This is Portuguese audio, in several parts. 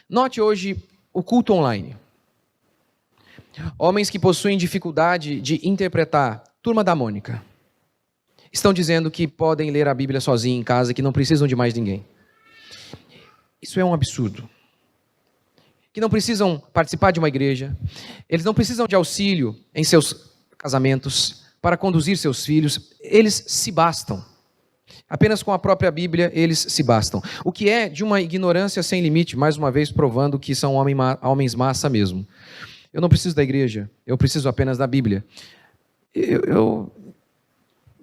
Note hoje o culto online. Homens que possuem dificuldade de interpretar Turma da Mônica estão dizendo que podem ler a Bíblia sozinhos em casa, que não precisam de mais ninguém. Isso é um absurdo. Que não precisam participar de uma igreja, eles não precisam de auxílio em seus casamentos para conduzir seus filhos, eles se bastam. Apenas com a própria Bíblia eles se bastam. O que é de uma ignorância sem limite, mais uma vez provando que são homens massa mesmo. Eu não preciso da igreja, eu preciso apenas da Bíblia. Eu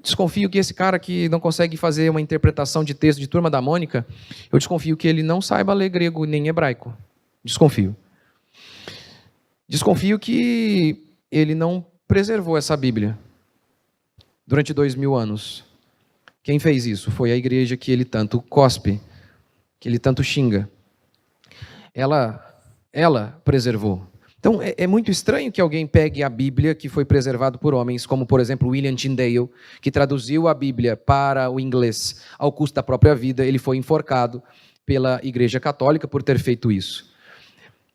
desconfio que esse cara que não consegue fazer uma interpretação de texto de Turma da Mônica, eu desconfio que ele não saiba ler grego nem hebraico. Desconfio. Desconfio que ele não preservou essa Bíblia durante 2000 anos. Quem fez isso? Foi a igreja que ele tanto cospe, que ele tanto xinga. Ela preservou. Então, é muito estranho que alguém pegue a Bíblia que foi preservada por homens, como, por exemplo, William Tyndale, que traduziu a Bíblia para o inglês ao custo da própria vida. Ele foi enforcado pela Igreja Católica por ter feito isso.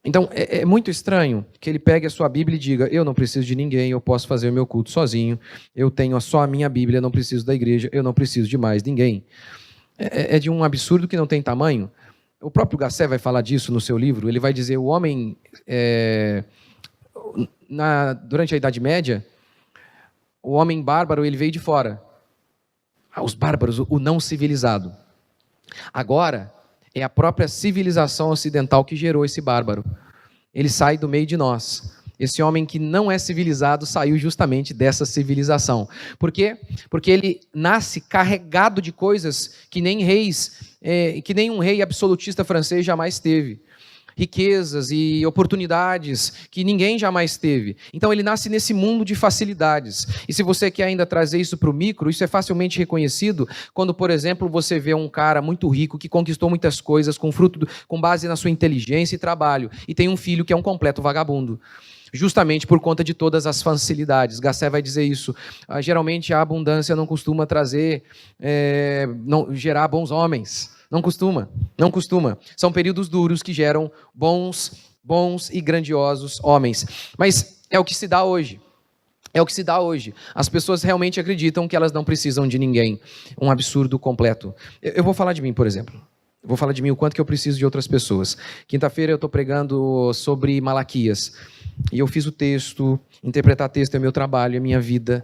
Então, é muito estranho que ele pegue a sua Bíblia e diga, eu não preciso de ninguém, eu posso fazer o meu culto sozinho, eu tenho só a minha Bíblia, não preciso da igreja, eu não preciso de mais ninguém. É de um absurdo que não tem tamanho. O próprio Gassé vai falar disso no seu livro, ele vai dizer, o homem, durante a Idade Média, o homem bárbaro, ele veio de fora. Os bárbaros, o não civilizado. Agora, é a própria civilização ocidental que gerou esse bárbaro. Ele sai do meio de nós. Esse homem que não é civilizado saiu justamente dessa civilização. Por quê? Porque ele nasce carregado de coisas que nem que nem um rei absolutista francês jamais teve. Riquezas e oportunidades que ninguém jamais teve. Então ele nasce nesse mundo de facilidades. E se você quer ainda trazer isso para o micro, isso é facilmente reconhecido quando, por exemplo, você vê um cara muito rico que conquistou muitas coisas com base na sua inteligência e trabalho, e tem um filho que é um completo vagabundo. Justamente por conta de todas as facilidades. Gassé vai dizer isso. Geralmente a abundância não costuma gerar bons homens. Não costuma. São períodos duros que geram bons e grandiosos homens. Mas é o que se dá hoje. As pessoas realmente acreditam que elas não precisam de ninguém. Um absurdo completo. Eu vou falar de mim, por exemplo. Eu vou falar de mim o quanto que eu preciso de outras pessoas. Quinta-feira eu estou pregando sobre Malaquias. E eu fiz o texto. Interpretar texto é meu trabalho, é minha vida.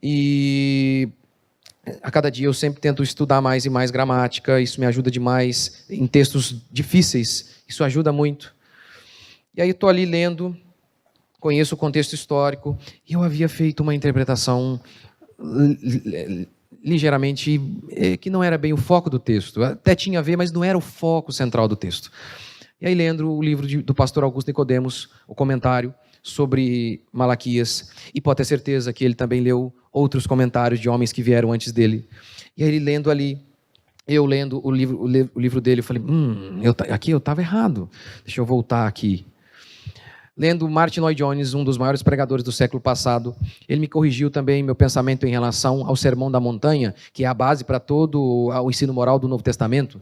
E a cada dia eu sempre tento estudar mais e mais gramática, isso me ajuda demais em textos difíceis, isso ajuda muito. E aí estou ali lendo, conheço o contexto histórico, e eu havia feito uma interpretação ligeiramente que não era bem o foco do texto, até tinha a ver, mas não era o foco central do texto. E aí lendo o livro do pastor Augusto Nicodemos, o comentário sobre Malaquias, e pode ter certeza que ele também leu outros comentários de homens que vieram antes dele. E aí ele lendo ali, eu lendo o livro dele, eu falei, aqui eu estava errado, deixa eu voltar aqui. Lendo Martin Lloyd-Jones, um dos maiores pregadores do século passado, ele me corrigiu também meu pensamento em relação ao Sermão da Montanha, que é a base para todo o ensino moral do Novo Testamento.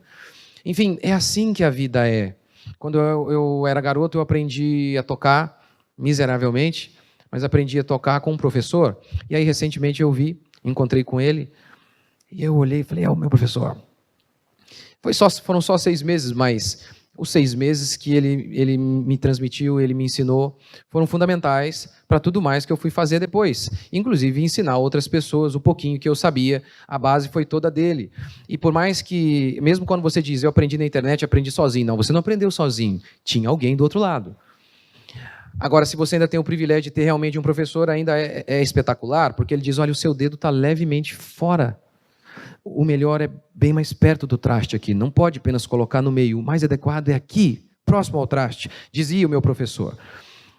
Enfim, é assim que a vida é. Quando eu era garoto, eu aprendi a tocar, miseravelmente, mas aprendi a tocar com um professor, e aí recentemente eu encontrei com ele, e eu olhei e falei, o meu professor. Foram só 6 meses, mas os 6 meses que ele me transmitiu, ele me ensinou, foram fundamentais para tudo mais que eu fui fazer depois, inclusive ensinar outras pessoas o pouquinho que eu sabia, a base foi toda dele. E por mais que, mesmo quando você diz, eu aprendi na internet, aprendi sozinho, não, você não aprendeu sozinho, tinha alguém do outro lado. Agora, se você ainda tem o privilégio de ter realmente um professor, ainda é espetacular, porque ele diz, olha, o seu dedo está levemente fora. O melhor é bem mais perto do traste aqui, não pode apenas colocar no meio, o mais adequado é aqui, próximo ao traste, dizia o meu professor.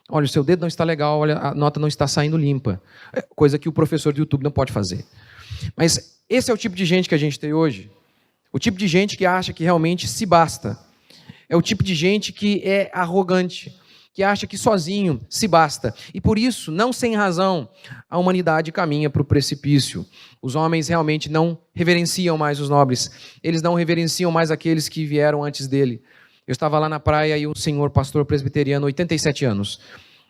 Olha, o seu dedo não está legal, olha, a nota não está saindo limpa, coisa que o professor do YouTube não pode fazer. Mas esse é o tipo de gente que a gente tem hoje, o tipo de gente que acha que realmente se basta, é o tipo de gente que é arrogante, que acha que sozinho se basta. E por isso, não sem razão, a humanidade caminha para o precipício. Os homens realmente não reverenciam mais os nobres. Eles não reverenciam mais aqueles que vieram antes dele. Eu estava lá na praia e um senhor pastor presbiteriano, 87 anos,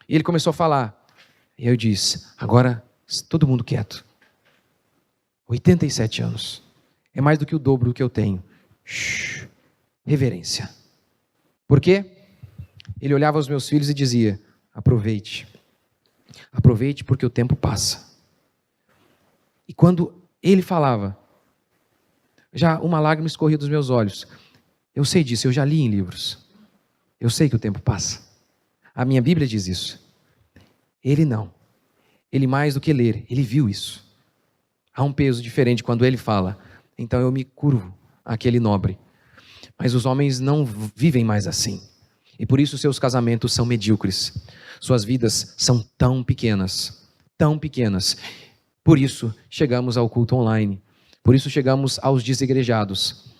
e ele começou a falar. E eu disse, agora todo mundo quieto. 87 anos. É mais do que o dobro do que eu tenho. Shhh. Reverência. Por quê? Ele olhava os meus filhos e dizia, aproveite. Aproveite porque o tempo passa. E quando ele falava, já uma lágrima escorria dos meus olhos. Eu sei disso, eu já li em livros. Eu sei que o tempo passa. A minha Bíblia diz isso. Ele não. Ele mais do que ler, ele viu isso. Há um peso diferente quando ele fala. Então eu me curvo àquele nobre. Mas os homens não vivem mais assim. E por isso seus casamentos são medíocres. Suas vidas são tão pequenas. Tão pequenas. Por isso chegamos ao culto online. Por isso chegamos aos desigrejados.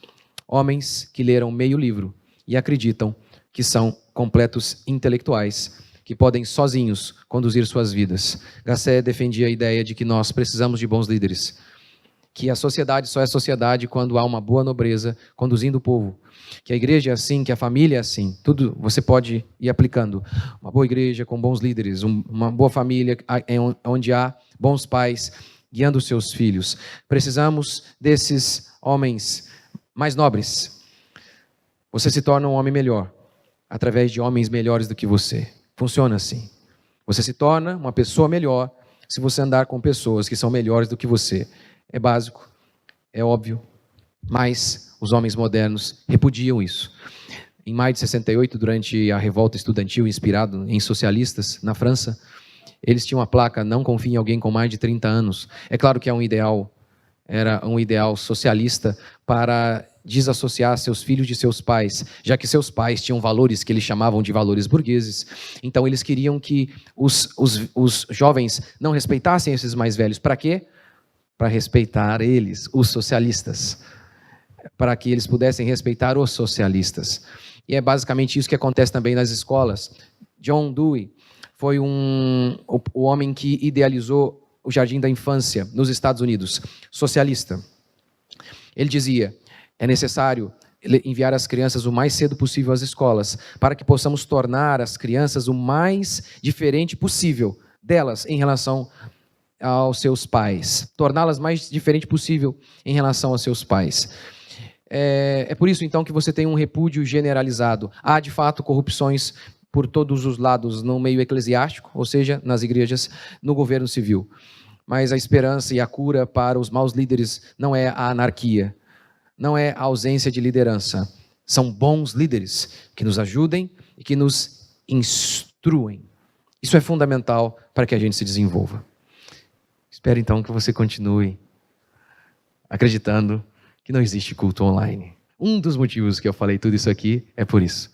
Homens que leram meio livro e acreditam que são completos intelectuais, que podem sozinhos conduzir suas vidas. Gassé defendia a ideia de que nós precisamos de bons líderes. Que a sociedade só é sociedade quando há uma boa nobreza conduzindo o povo. Que a igreja é assim, que a família é assim. Tudo você pode ir aplicando. Uma boa igreja com bons líderes, uma boa família onde há bons pais guiando os seus filhos. Precisamos desses homens mais nobres. Você se torna um homem melhor através de homens melhores do que você. Funciona assim. Você se torna uma pessoa melhor se você andar com pessoas que são melhores do que você. É básico, é óbvio, mas os homens modernos repudiam isso. Em maio de 68, durante a revolta estudantil inspirado em socialistas na França, eles tinham a placa, não confie em alguém com mais de 30 anos. É claro que é um ideal, era um ideal socialista para desassociar seus filhos de seus pais, já que seus pais tinham valores que eles chamavam de valores burgueses. Então eles queriam que os jovens não respeitassem esses mais velhos. Para quê? Para respeitar eles, os socialistas. Para que eles pudessem respeitar os socialistas. E é basicamente isso que acontece também nas escolas. John Dewey foi o homem que idealizou o Jardim da Infância nos Estados Unidos, socialista. Ele dizia, é necessário enviar as crianças o mais cedo possível às escolas, para que possamos tornar as crianças o mais diferente possível delas em relação aos seus pais. Torná-las mais diferente possível em relação aos seus pais. É por isso, então, que você tem um repúdio generalizado. Há, de fato, corrupções por todos os lados no meio eclesiástico, ou seja, nas igrejas, no governo civil. Mas a esperança e a cura para os maus líderes não é a anarquia, não é a ausência de liderança. São bons líderes que nos ajudem e que nos instruem. Isso é fundamental para que a gente se desenvolva. Espero então que você continue acreditando que não existe culto online. Um dos motivos que eu falei tudo isso aqui é por isso.